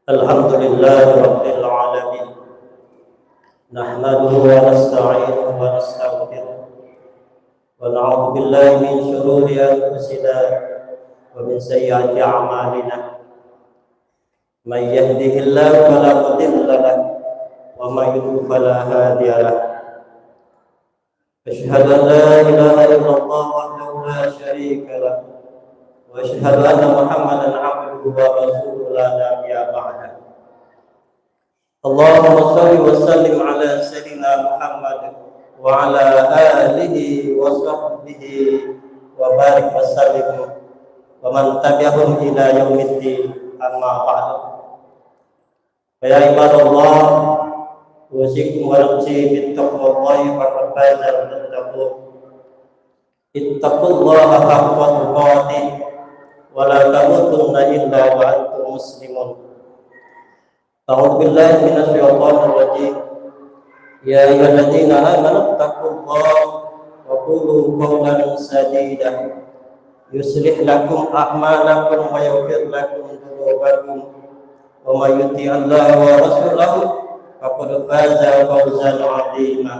Alhamdulillah Rabbil Alamin. Nahmaduhu wa nasta'inuhu wa nastaghfiruh. Wa na'udzu billahi min shururi anfusina wa min sayyiati a'malina. May yahdihillahu fala mudilla lahu wa may yudlil fala hadiya lahu. Asyhadu an la ilaha illallah wahdahu la syarika lahu wa asyhadu anna Muhammadan 'abduhu wa rasuluhu la nabiyya ba'dahu. Allahumma shalli wa sallim ala sayyidina Muhammad wa ala alihi wa sahbihi wa barik wa sallim wa man tabi'ahum ila yaumiddin, amma ba'du. Ya ibadallah, usikum wa nafsi bittaqwallahi faqad faza al-muttaqun. Ittaqullaha haqqa tuqatih wa la tamutunna illa wa antum muslimun. A'udzu billahi minasy syaithanir rajim. Ya ayyuhalladzina amanu taqullaha wa qulu qawlan sadida yuslih lakum a'malakum wa yaghfir lakum dzunubakum wa may yuti'illah wa rasulahu faqad faza fawzan 'azima.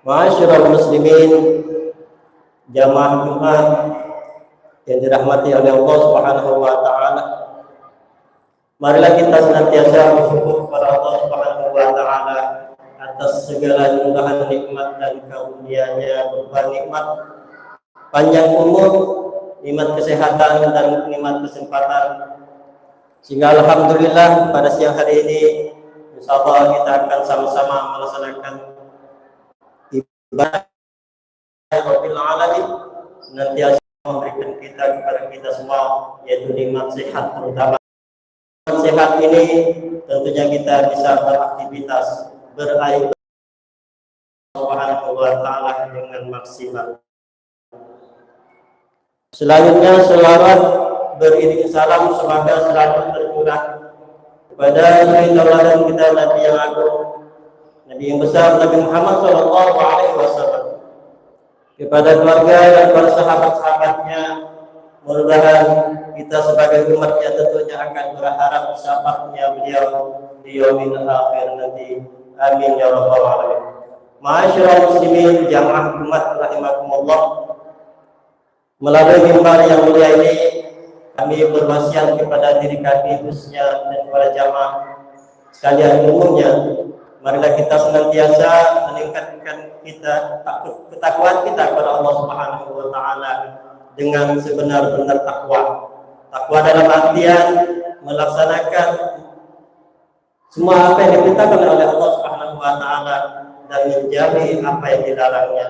Ma'asyiral muslimin, jamaah Jumat yang dirahmati oleh Allah Subhanahu wa taala. Marilah kita senantiasa bersyukur kepada Allah Subhanahu wa taala atas segala limpahan nikmat dan karunia-Nya, berupa nikmat panjang umur, nikmat kesehatan dan nikmat kesempatan. Sehingga alhamdulillah pada siang hari ini insyaallah kita akan sama-sama melaksanakan ibadah Rabbil Alamin, senantiasa memberikan kepada kita semua, yaitu nikmat sehat, terutama sehat ini tentunya kita bisa beraktivitas beribadah Subhanahu wa taala dengan maksimal. Selanjutnya selawat beriring salam semoga selalu tercurah kepada suri tauladan kita, Nabi yang agung, Nabi yang besar, Nabi Muhammad sallallahu alaihi wasallam, kepada keluarga dan para sahabat-sahabatnya. Mudah-mudahan kita sebagai umatnya tentunya akan berharap syafaatnya beliau di yaumil akhir nanti. Amin ya rabbal alamin. Ma'asyiral muslimin, jamaah umat rahimakumullah, melalui mimbar yang mulia ini kami berwasiat kepada diri kami khususnya dan para jamaah sekalian umumnya, marilah kita senantiasa meningkatkan ketakwaan kita kepada Allah Subhanahu wa taala dengan sebenar-benar takwa. Takwa dalam artian melaksanakan semua apa yang diperintahkan oleh Allah Subhanahu wa taala dan menjauhi apa yang dilarangnya.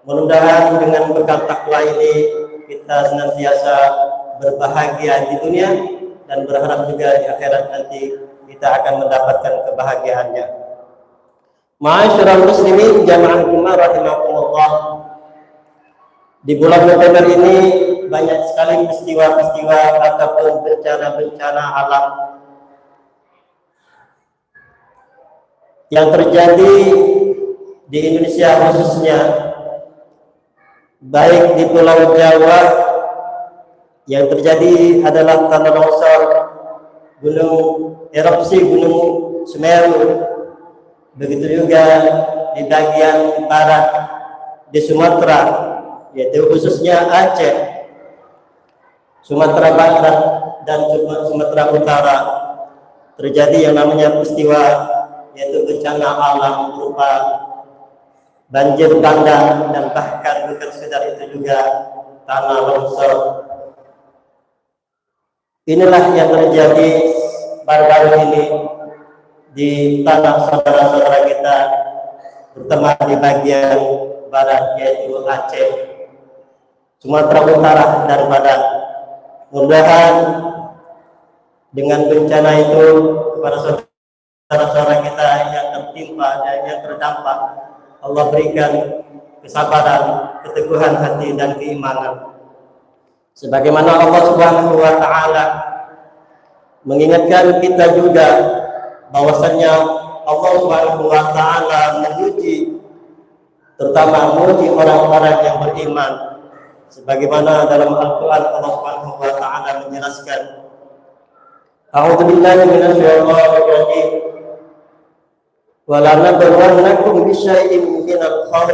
Mudah-mudahan dengan bekal takwa ini kita senantiasa berbahagia di dunia dan berharap juga di akhirat nanti kita akan mendapatkan kebahagiaannya. Ma'asyiral muslimin, jamaah Jumat rahimakumullah. Di bulan November ini banyak sekali peristiwa-peristiwa ataupun bencana-bencana alam yang terjadi di Indonesia khususnya, baik di Pulau Jawa yang terjadi adalah tanah longsor, erupsi Gunung Semeru, begitu juga di bagian barat di Sumatera, yaitu khususnya Aceh, Sumatera Barat dan Sumatera Utara, terjadi yang namanya peristiwa yaitu bencana alam berupa banjir bandang dan bahkan bukan sekedar itu juga tanah longsor. Inilah yang terjadi baru-baru ini di tanah saudara-saudara kita, terutama di bagian barat yaitu Aceh, Sumatera Utara dan Barat. Mudah-mudahan dengan bencana itu kepada saudara-saudara kita yang tertimpa dan yang terdampak, Allah berikan kesabaran, keteguhan hati dan keimanan. Sebagaimana Allah Subhanahu wa taala mengingatkan kita juga bahwasanya Allah Subhanahu wa taala menguji, terutama menguji orang-orang yang beriman. Sebagaimana dalam Al-Qur'an Allah Subhanahu wa taala taala menjelaskan, A'udzu billahi minasyaitonir rajim. Wa la nabluwannakum bisyai'in minal khawf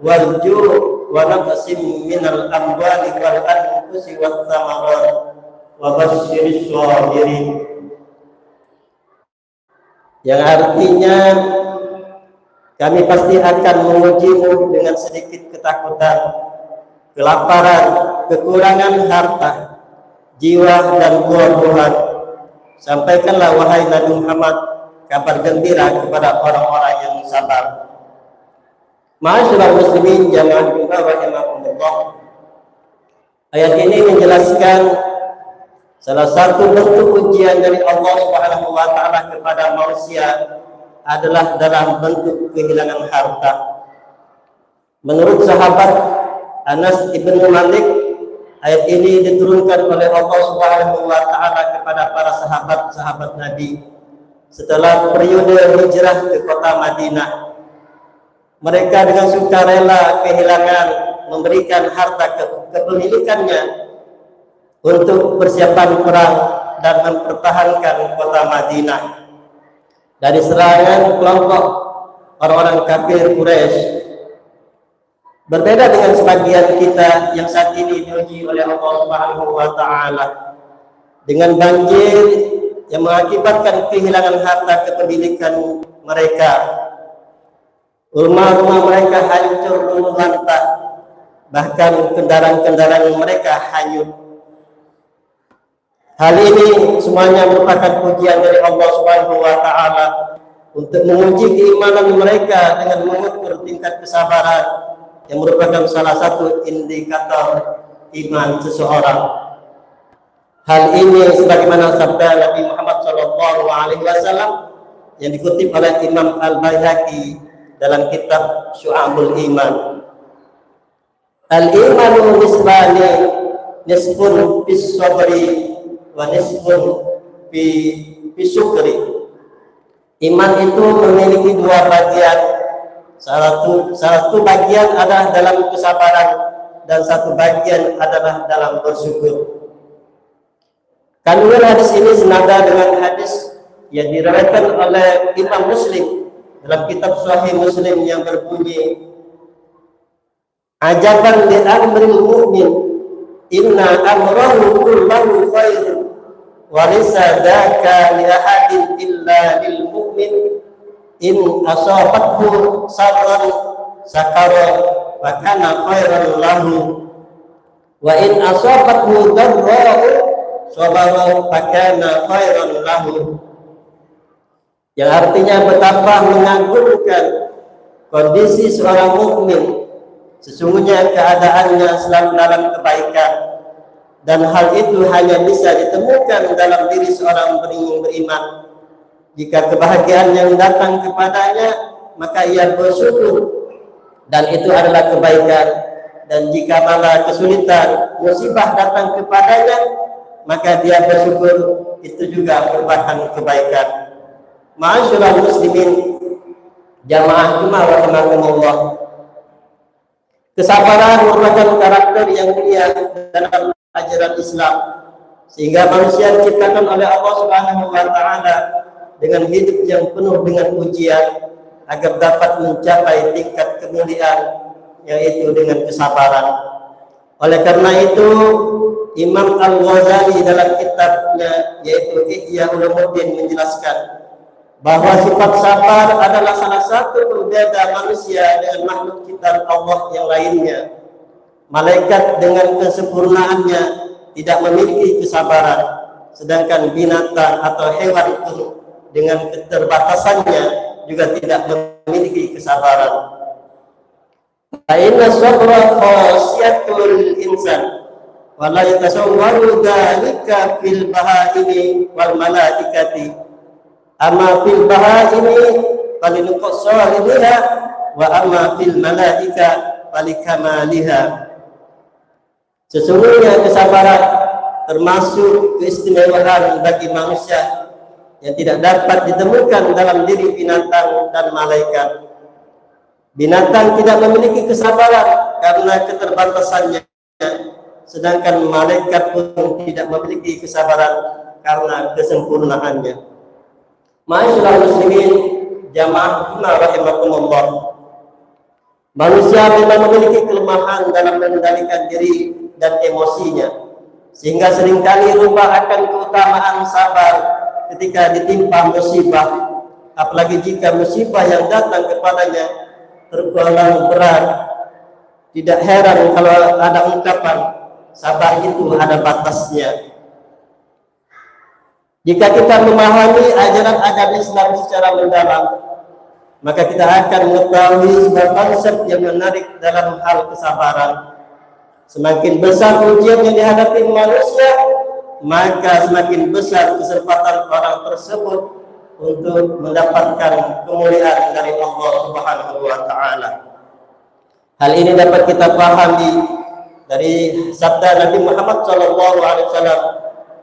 wal ju' wa naqsim minal amwali wal anfusi wath thamarat wa basyyiris shabirin. Yang artinya kami pasti akan mengujimu dengan sedikit ketakutan, kelaparan, kekurangan harta, jiwa dan buah-buahan. Sampaikanlah wahai Nabi Muhammad kabar gembira kepada orang-orang yang sabar. Ma'asyiral muslimin jamaah juga rahimakumullah. Ayat ini menjelaskan salah satu bentuk ujian dari Allah Subhanahu wa taala kepada manusia adalah dalam bentuk kehilangan harta. Menurut sahabat Anas ibn Malik, ayat ini diturunkan oleh Allah Subhanahu wa taala kepada para sahabat-sahabat Nabi setelah periode hijrah ke kota Madinah. Mereka dengan sukarela kehilangan memberikan harta kepemilikannya untuk persiapan perang dan mempertahankan kota Madinah dari serangan kelompok orang-orang kafir Quraisy. Berbeda dengan sebagian kita yang saat ini diuji oleh Allah Subhanahu wa taala dengan banjir yang mengakibatkan kehilangan harta kepemilikan mereka. Rumah-rumah mereka hancur luluh lantah, bahkan kendaraan-kendaraan mereka hanyut. Hal ini semuanya merupakan ujian dari Allah Subhanahu wa taala untuk menguji keimanan mereka dengan mengukur tingkat kesabaran yang merupakan salah satu indikator iman seseorang. Hal ini sebagaimana sabda Nabi Muhammad SAW yang dikutip oleh Imam Al-Baihaqi dalam kitab Syu'abul Iman. Al-imanu nisbani, nisbun bis sabri wa nisbun fi syukri. Iman itu memiliki dua bagian. Salah satu bagian adalah dalam kesabaran dan satu bagian adalah dalam bersyukur. Kandungan hadis ini senada dengan hadis yang diriwayatkan oleh Imam Muslim dalam kitab Sahih Muslim yang berbunyi, ajaban li amril mu'min inna amrahu kullahu khair wa laysa dzaka li ahadin illa lil mu'min in asabathu sabran sakara wa kana khairan lahu wa in asabathu darra'u sabara wa kana khairan lahu. Yang artinya betapa mengagumkan kondisi seorang mukmin. Sesungguhnya keadaannya selalu dalam kebaikan, dan hal itu hanya bisa ditemukan dalam diri seorang beriman. Jika kebahagiaan yang datang kepadanya, maka ia bersyukur, dan itu adalah kebaikan. Dan jika malah kesulitan, musibah datang kepadanya, maka dia bersyukur, itu juga merupakan kebaikan. Ma'asyiral muslimin jamaah Jumat rahimakumullah. Kesabaran merupakan karakter yang mulia dalam ajaran Islam, sehingga manusia diciptakan oleh Allah Subhanahu wa taala dengan hidup yang penuh dengan ujian agar dapat mencapai tingkat kemuliaan, yaitu dengan kesabaran. Oleh karena itu, Imam Al-Ghazali dalam kitabnya yaitu Ihya Ulumuddin menjelaskan bahwa sifat sabar adalah salah satu pembeda manusia dengan makhluk ciptaan Allah yang lainnya. Malaikat dengan kesempurnaannya tidak memiliki kesabaran, sedangkan binatang atau hewan pun dengan keterbatasannya juga tidak memiliki kesabaran. Inna sabra khasiyatul insan wa la yatasawwaru dzalika fil bahaimi wal malaikati. Amma fil bahaimi falinuqsaliha wa amma fil malaika falikamaliha. Sesungguhnya kesabaran termasuk keistimewaan bagi manusia yang tidak dapat ditemukan dalam diri binatang dan malaikat. Binatang tidak memiliki kesabaran karena keterbatasannya, sedangkan malaikat pun tidak memiliki kesabaran karena kesempurnaannya. Ma'asyiral muslimin jamaah rahimakumullah. Manusia memang memiliki kelemahan dalam mengendalikan diri dan emosinya, sehingga seringkali lupa akan keutamaan sabar ketika ditimpa musibah, apalagi jika musibah yang datang kepadanya tergolong berat. Tidak heran kalau ada ungkapan sabar itu ada batasnya. Jika kita memahami ajaran agama Islam secara mendalam, maka kita akan mengetahui sebuah konsep yang menarik dalam hal kesabaran. Semakin besar ujian yang dihadapi manusia, maka semakin besar kesempatan orang tersebut untuk mendapatkan kemuliaan dari Allah Subhanahu wa taala. Hal ini dapat kita pahami dari sabda Nabi Muhammad SAW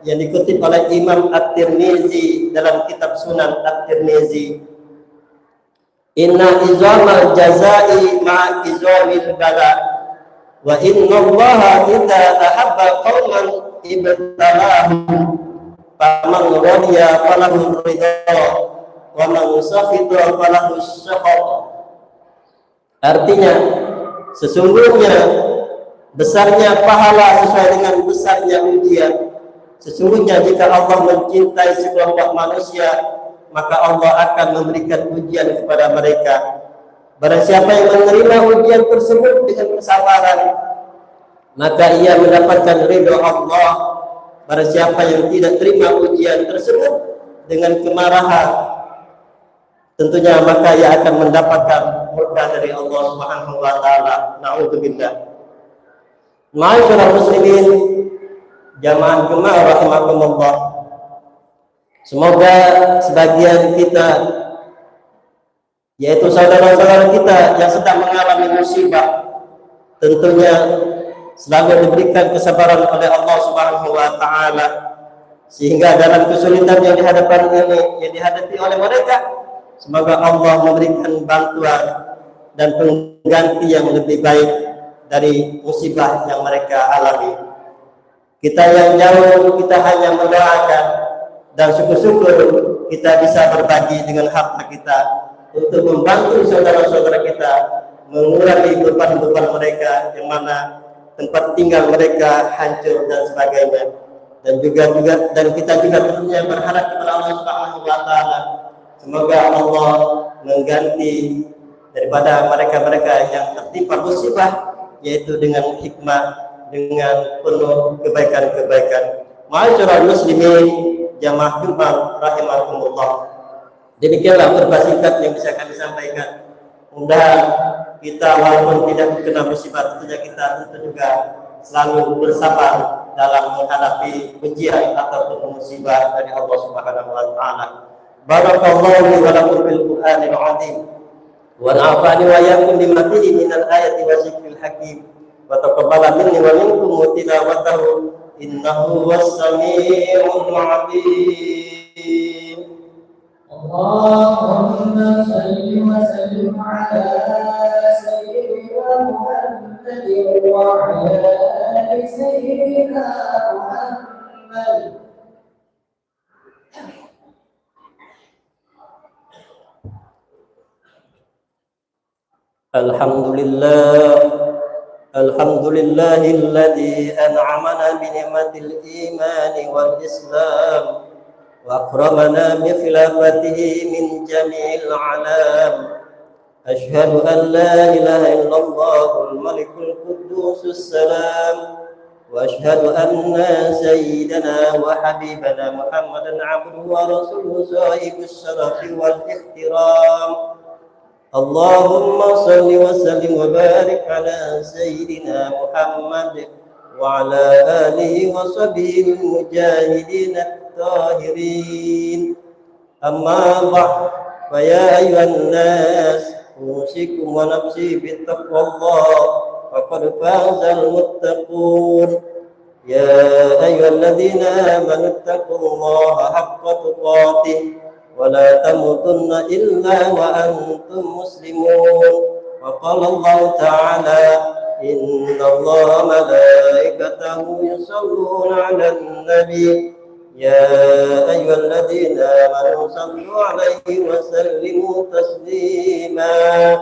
yang dikutip oleh Imam At-Tirmizi dalam kitab Sunan At-Tirmizi. Inna izamal jazai ma'a izamil bala wa inna allaha idza ahabba qauman ibtalahum faman radiya falahu ridha wa man sakhita falahu syaqaq. Artinya, sesungguhnya besarnya pahala sesuai dengan besarnya ujian. Sesungguhnya jika Allah mencintai sekelompok manusia, maka Allah akan memberikan ujian kepada mereka. Barang siapa yang menerima ujian tersebut dengan kesabaran, maka ia mendapatkan ridha Allah. Barang siapa yang tidak terima ujian tersebut dengan kemarahan, tentunya maka ia akan mendapatkan murka dari Allah Subhanahu wa taala. Na'udzubillah. Ma'asyiral muslimin, jamaah rahimakumullah. Semoga sebagian kita, yaitu saudara-saudara kita yang sedang mengalami musibah, tentunya selalu diberikan kesabaran oleh Allah Subhanahu wa taala, sehingga dalam kesulitan yang dihadapi oleh mereka, semoga Allah memberikan bantuan dan pengganti yang lebih baik dari musibah yang mereka alami. Kita yang jauh, kita hanya mendoakan dan syukur-syukur kita bisa berbagi dengan harta kita untuk membantu saudara-saudara kita mengurangi beban-beban mereka yang mana tempat tinggal mereka hancur dan sebagainya. Dan kita juga tentunya berharap kepada Allah Subhanahu wa taala, semoga Allah mengganti daripada mereka-mereka yang tertimpa musibah, yaitu dengan hikmah, dengan penuh kebaikan-kebaikan. Ma'asyiral muslimin, jamaah Jumat rahimakumullah. Demikianlah berbahasa singkat yang bisa kami sampaikan. Mudah-mudahan kita walaupun tidak kena musibah, tentunya kita tentu juga selalu bersabar dalam menghadapi ujian ataupun musibah dari Allah Subhanahu wa taala. Barakallahu li wa lakum bil Qur'anil 'azim wa nafa'ani wa iyyakum bima fihi minal ayati wa zikril hakim wa taqabbala minni wa minkum tilawatahu innahu was-sami'ul 'alim. Allahumma salli wa sallim ala sayyidina Muhammadin wa ala ali sayyidina Muhammad. Alhamdulillahilladzi an'amana bi ni'matil iman wal islam wa akramana bi khilafatihi min jami'il alam. Asyhadu an la ilaha illallahul malikul quddusus salam wa asyhadu anna sayyidana wa habibana Muhammadan 'abduhu wa rasuluhu sahibus syarafi wal ihtiram. Allahumma salli wa sallim wa barik ala sayyidina Muhammad wa ala alihi wa sahbihi al-mujahidin at-tahirin. Amma ba'd, fa ya ayyuhan nas, usikum wa nafsi bittaqwallah, faqad fazal muttaqun. Ya ayyuhalladzina amanu ittaqullaha haqqa tuqatih wa la tamutunna illa wa antum muslimun. Wa qala Allah ta'ala, inna Allah malaikatahu وملائكته يصلون على النبي يا أيها الذين آمنوا صلوا عليه وسلموا تسليما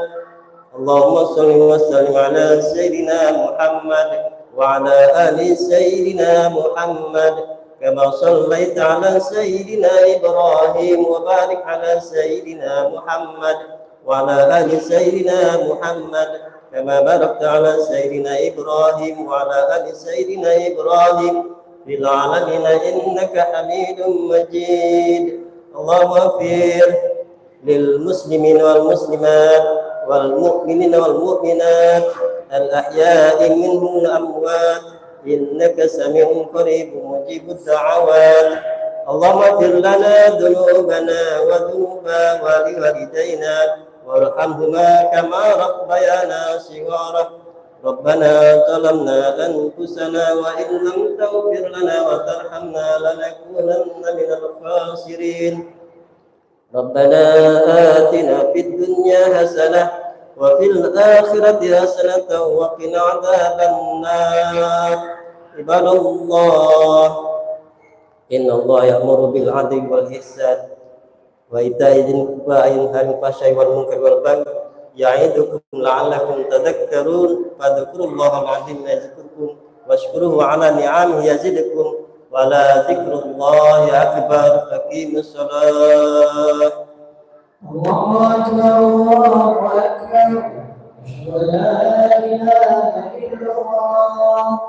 اللهم صل وسلم على سيدنا محمد وعلى آل سيدنا محمد كما صليت على سيدنا إبراهيم وبارك على سيدنا محمد وعلى آل سيدنا محمد كما باركت على سيدنا إبراهيم وعلى آل سيدنا إبراهيم في العالمين إنك حميد مجيد اللهم اغفر للمسلمين والمسلمات والمؤمنين والمؤمنات الأحياء منهم الأموات إنك سميع قريب مجيب الدعوات اللهم اغفر لنا ذنوبنا وذنوب والدينا وارحمهما كما ربيانا صغارا ربنا ظلمنا أنفسنا وإن لم تغفر لنا وترحمنا لنكونن من الخاسرين ربنا آتنا في الدنيا حسنة وفي الآخرة حسنة وقنا عذاب النار عباد الله إن الله يأمر بالعدل والإحسان وإيتاء ذي القربى وينهى عن الفحشاء والمنكر والبغي يعظكم لعلكم تذكرون فاذكروا الله العظيم يذكركم واشكروه على نعمه يزدكم ولذكر الله أكبر أقيموا الصلاة الله أكبر الله أكبر أشهد أن لا إله إلا الله